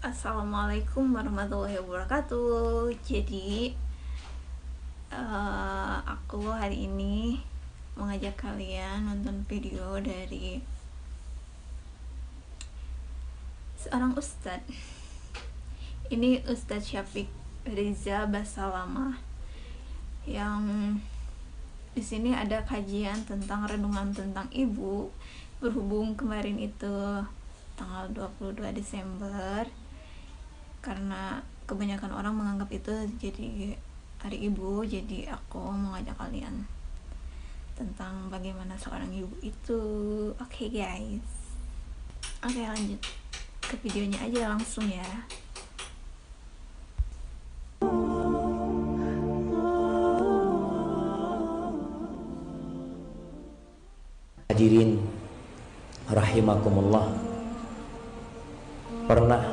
Assalamualaikum warahmatullahi wabarakatuh. Jadi aku hari ini mengajak kalian nonton video dari seorang ustadz. Ini Ustadz Syafiq Riza Basalamah, yang di sini ada kajian tentang renungan tentang ibu, berhubung kemarin itu tanggal 22 Desember, karena kebanyakan orang menganggap itu jadi hari ibu. Jadi aku mengajak kalian tentang bagaimana seorang ibu itu. Oke guys, oke lanjut ke videonya aja langsung ya. Hadirin rahimakumullah, pernah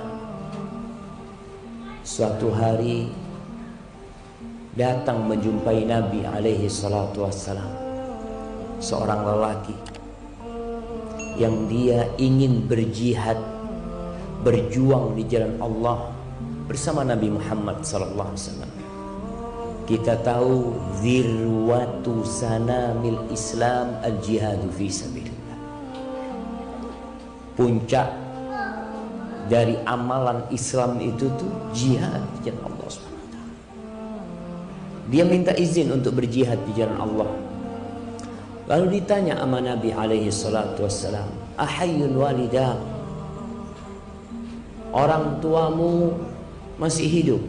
suatu hari datang menjumpai Nabi alaihi salatu wassalam seorang lelaki yang dia ingin berjihad, berjuang di jalan Allah bersama Nabi Muhammad sallallahu alaihi wasallam. Kita tahu zirwatu sanamil Islam al-jihadu fi sabilillah. Puncak dari amalan Islam itu tuh jihad di jalan Allah SWT. Dia minta izin untuk berjihad di jalan Allah. Lalu ditanya sama Nabi alaihi salatu wassalam, ahayyun walidah, orang tuamu masih hidup?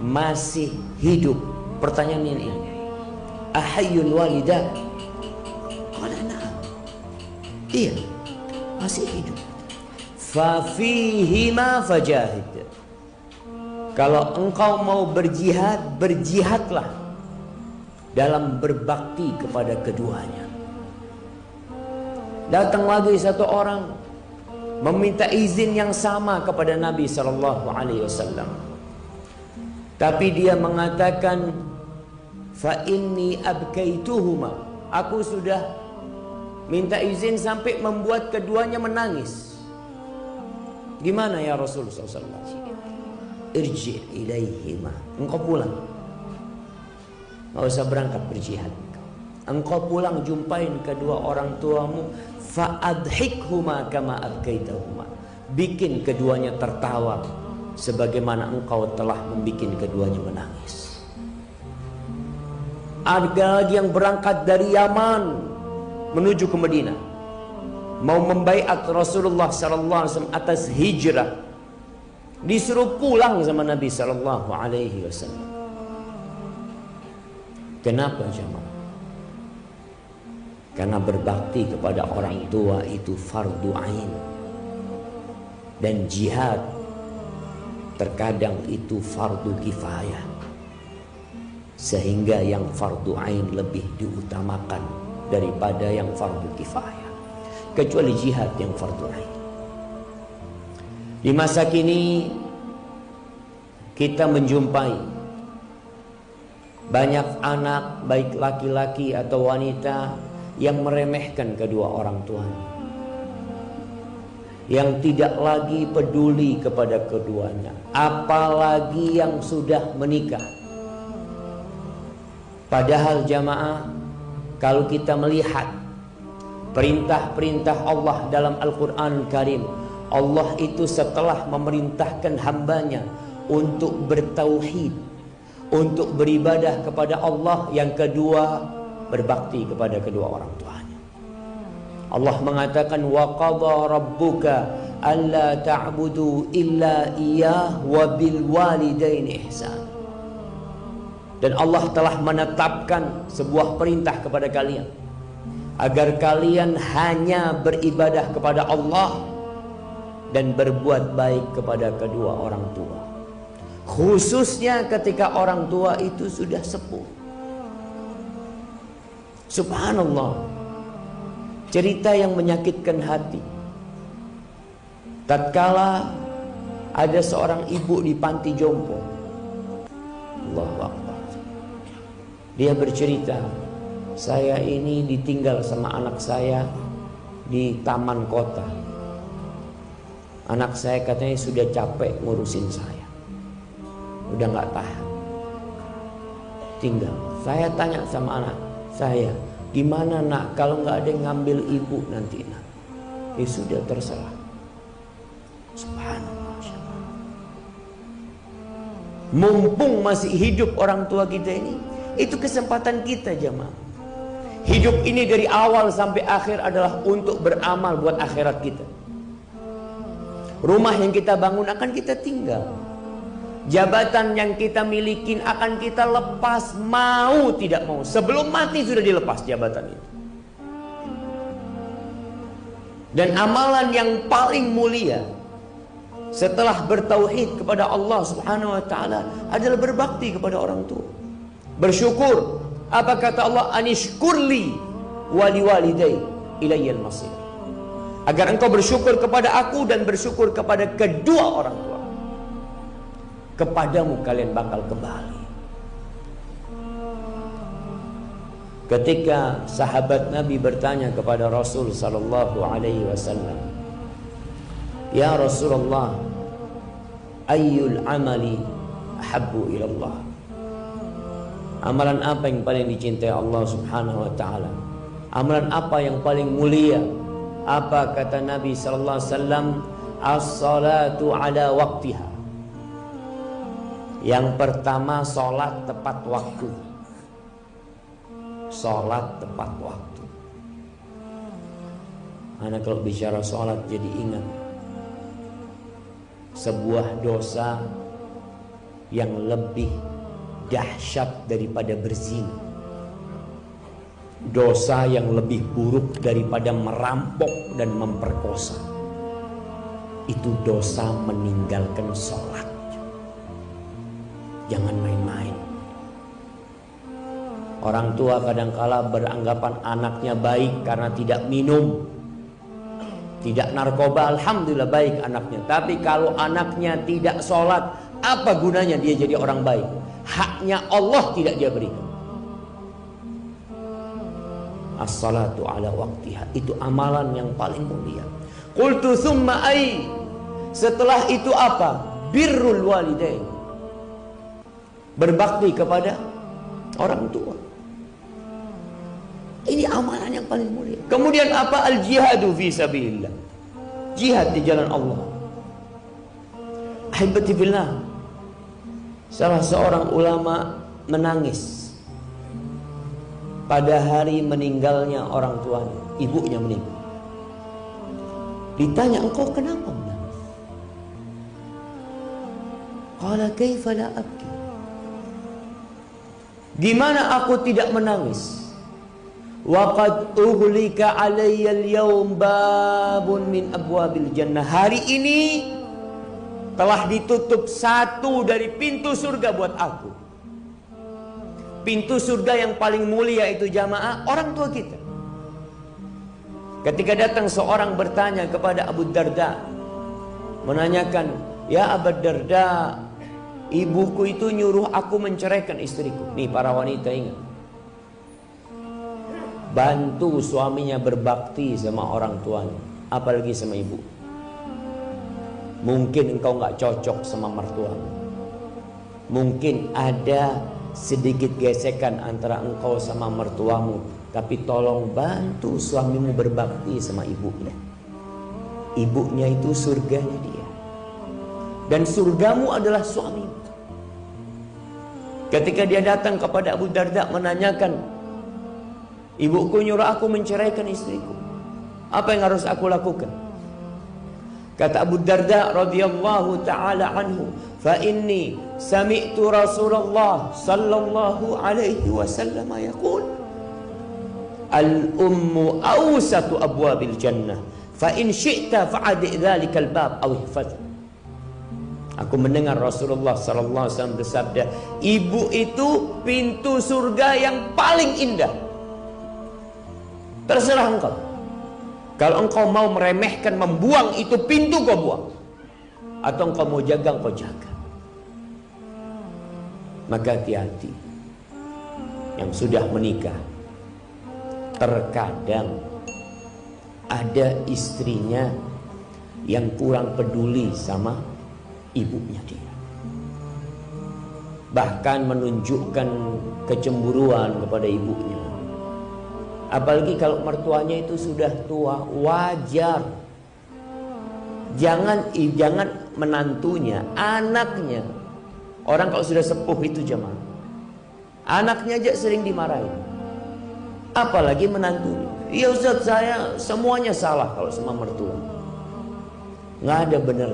Masih hidup. Pertanyaan ini, ahayyun walidah? Qala na'am. Iya, masih hidup. Fafihima fajahid. Kalau engkau mau berjihad, berjihadlah dalam berbakti kepada keduanya. Datang lagi satu orang meminta izin yang sama kepada Nabi sallallahu alaihi wasallam. Tapi dia mengatakan, fa inni abkaituhuma, aku sudah minta izin sampai membuat keduanya menangis. Gimana ya Rasulullah SAW? Irji ilaihima, engkau pulang, nggak usah berangkat berjihad. Engkau pulang jumpain kedua orang tuamu, fa adhikhuma kama abkaitahuma, bikin keduanya tertawa sebagaimana engkau telah membuat keduanya menangis. Ada lagi yang berangkat dari Yaman menuju ke Madinah, mau membaiat Rasulullah sallallahu alaihi wasallam atas hijrah. Disuruh pulang sama Nabi sallallahu alaihi wasallam. Kenapa jemaah? Karena berbakti kepada orang tua itu fardu ain, dan jihad terkadang itu fardu kifayah, sehingga yang fardu ain lebih diutamakan daripada yang fardu kifayah, kecuali jihad yang fardu ain. Di masa kini kita menjumpai banyak anak, baik laki-laki atau wanita, yang meremehkan kedua orang tuanya, yang tidak lagi peduli kepada keduanya, apalagi yang sudah menikah. Padahal jamaah, kalau kita melihat perintah-perintah Allah dalam Al-Quran Karim, Allah itu setelah memerintahkan hambanya untuk bertauhid, untuk beribadah kepada Allah, yang kedua berbakti kepada kedua orang tuanya. Allah mengatakan, wa qadha rabbuka alla ta'budu illa iyyah wa bil walidaini ihsan. Dan Allah telah menetapkan sebuah perintah kepada kalian, agar kalian hanya beribadah kepada Allah dan berbuat baik kepada kedua orang tua, khususnya ketika orang tua itu sudah sepuh. Subhanallah, cerita yang menyakitkan hati. Tatkala ada seorang ibu di panti jompo, Allahu Akbar, dia bercerita, saya ini ditinggal sama anak saya di taman kota. Anak saya katanya sudah capek ngurusin saya, udah nggak tahan, tinggal. Saya tanya sama anak saya, gimana nak kalau nggak ada yang ngambil ibu nanti nak? Ya sudah, terserah. Subhanallah. Mumpung masih hidup orang tua kita ini, itu kesempatan kita jemaah. Hidup ini dari awal sampai akhir adalah untuk beramal buat akhirat kita. Rumah yang kita bangun akan kita tinggal. Jabatan yang kita milikin akan kita lepas, mau tidak mau. Sebelum mati sudah dilepas jabatan itu. Dan amalan yang paling mulia setelah bertauhid kepada Allah Subhanahu wa taala adalah berbakti kepada orang tua. Bersyukur. Apa kata Allah? Anishkurli wali walidai ilayyal masir. Agar engkau bersyukur kepada aku dan bersyukur kepada kedua orang tua. Kepadamu kalian bakal kembali. Ketika sahabat Nabi bertanya kepada Rasul sallallahu alaihi wasallam, "Ya Rasulullah, ayyul amali ahabbu ila Allah?" Amalan apa yang paling dicintai Allah Subhanahu wa taala? Amalan apa yang paling mulia? Apa kata Nabi sallallahu alaihi wasallam? As-salatu ala waqtiha. Yang pertama, salat tepat waktu. Salat tepat waktu. Anak kalau bicara salat jadi ingat sebuah dosa yang lebih dahsyat daripada berzina. Dosa yang lebih buruk daripada merampok dan memperkosa. Itu dosa meninggalkan sholat. Jangan main-main. Orang tua kadangkala beranggapan anaknya baik karena tidak minum, tidak narkoba. Alhamdulillah baik anaknya. Tapi kalau anaknya tidak sholat, apa gunanya dia jadi orang baik? Haknya Allah tidak dia berikan. As-salatu ala waqtiha. Itu amalan yang paling mulia. Qultu thumma ay. Setelah itu apa? Birrul walidain. Berbakti kepada orang tua. Ini amalan yang paling mulia. Kemudian apa? Al-jihadu fi sabilillah. Jihad di jalan Allah. Ahibati billah. Salah seorang ulama menangis pada hari meninggalnya orang tuanya, ibunya meninggal. Ditanya, engkau kenapa menangis? Qala kaifa la abki? Gimana aku tidak menangis? Wa qad ughliqa alayya al-yawm babun min abwabil jannah. Hari ini telah ditutup satu dari pintu surga buat aku. Pintu surga yang paling mulia itu jamaah orang tua kita. Ketika datang seorang bertanya kepada Abu Darda, menanyakan, "Ya Abu Darda, ibuku itu nyuruh aku menceraikan istriku." Nih para wanita ingat, bantu suaminya berbakti sama orang tuanya, apalagi sama ibu. Mungkin engkau nggak cocok sama mertuamu. Mungkin ada sedikit gesekan antara engkau sama mertuamu, tapi tolong bantu suamimu berbakti sama ibunya. Ibunya itu surganya dia, dan surgamu adalah suamimu. Ketika dia datang kepada Abu Darda menanyakan, ibuku nyuruh aku menceraikan istriku, apa yang harus aku lakukan? Kata Abu Darda radhiyallahu taala anhu, "Fa inni sami'tu Rasulullah sallallahu alaihi wasallam yaqul, al-ummu awsatu abwabil jannah, fa in syi'ta fa'adi dzalikal bab aw ihfaz." Aku mendengar Rasulullah sallallahu alaihi wasallam bersabda, ibu itu pintu surga yang paling indah. Terserah engkau. Kalau engkau mau meremehkan, membuang itu pintu, kau buang. Atau engkau mau jaga, engkau jaga. Maka hati-hati. Yang sudah menikah, terkadang ada istrinya yang kurang peduli sama ibunya dia, bahkan menunjukkan kecemburuan kepada ibunya. Apalagi kalau mertuanya itu sudah tua, wajar. Jangan menantunya, anaknya. Orang kalau sudah sepuh itu jemaah, anaknya aja sering dimarahin, apalagi menantunya. Ya Ustaz, saya semuanya salah kalau sama mertua. Nggak ada bener.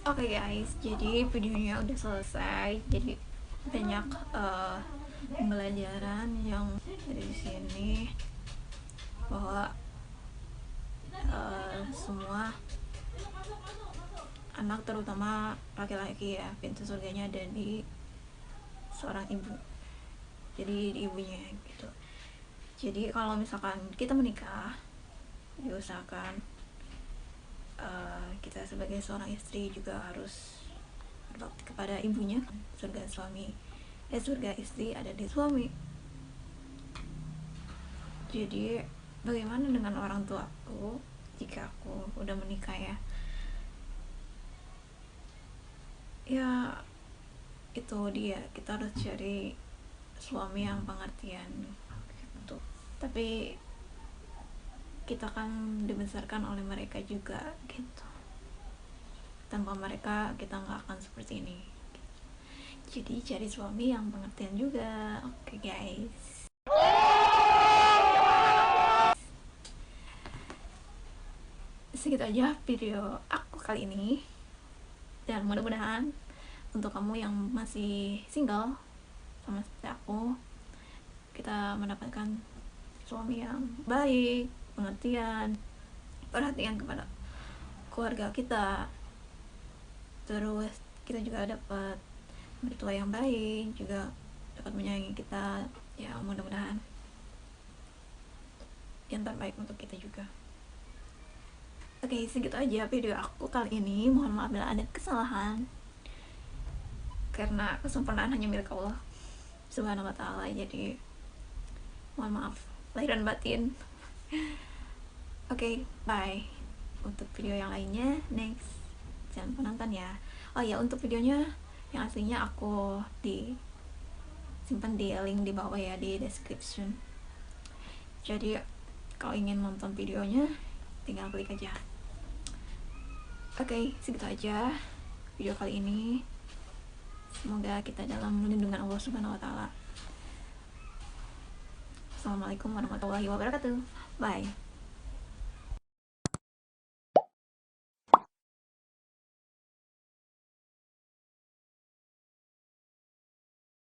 Oke guys, jadi videonya udah selesai. Jadi banyak pembelajaran yang dari sini, bahwa semua anak, terutama laki-laki ya, pintu surganya ada di seorang ibu, jadi di ibunya gitu. Jadi kalau misalkan kita menikah, diusahakan kita sebagai seorang istri juga harus berbakti kepada ibunya. Surga istri ada di suami. Jadi bagaimana dengan orang tuaku jika aku udah menikah ya? Ya itu dia, kita harus cari suami yang pengertian gitu. Tapi kita kan dibesarkan oleh mereka juga gitu. Tanpa mereka kita nggak akan seperti ini. Jadi cari suami yang pengertian juga. Oke guys. Segitu aja video aku kali ini. Dan mudah-mudahan untuk kamu yang masih single sama seperti aku, kita mendapatkan suami yang baik, pengertian, perhatian kepada keluarga kita. Terus kita juga dapat mertua yang baik, juga dapat menyayangi kita. Ya mudah-mudahan yang terbaik untuk kita juga. Oke, segitu aja video aku kali ini. Mohon maaf bila ada kesalahan, karena kesempurnaan hanya milik Allah Subhanahu wa ta'ala. Jadi mohon maaf lahir dan batin. Oke, bye. Untuk video yang lainnya next, jangan lupa nonton ya. Oh ya, untuk videonya yang aslinya aku simpan di link di bawah ya, di description. Jadi kalau ingin nonton videonya tinggal klik aja. Oke, segitu aja video kali ini. Semoga kita dalam lindungan Allah Subhanahu wa ta'ala. Assalamualaikum warahmatullahi wabarakatuh. Bye.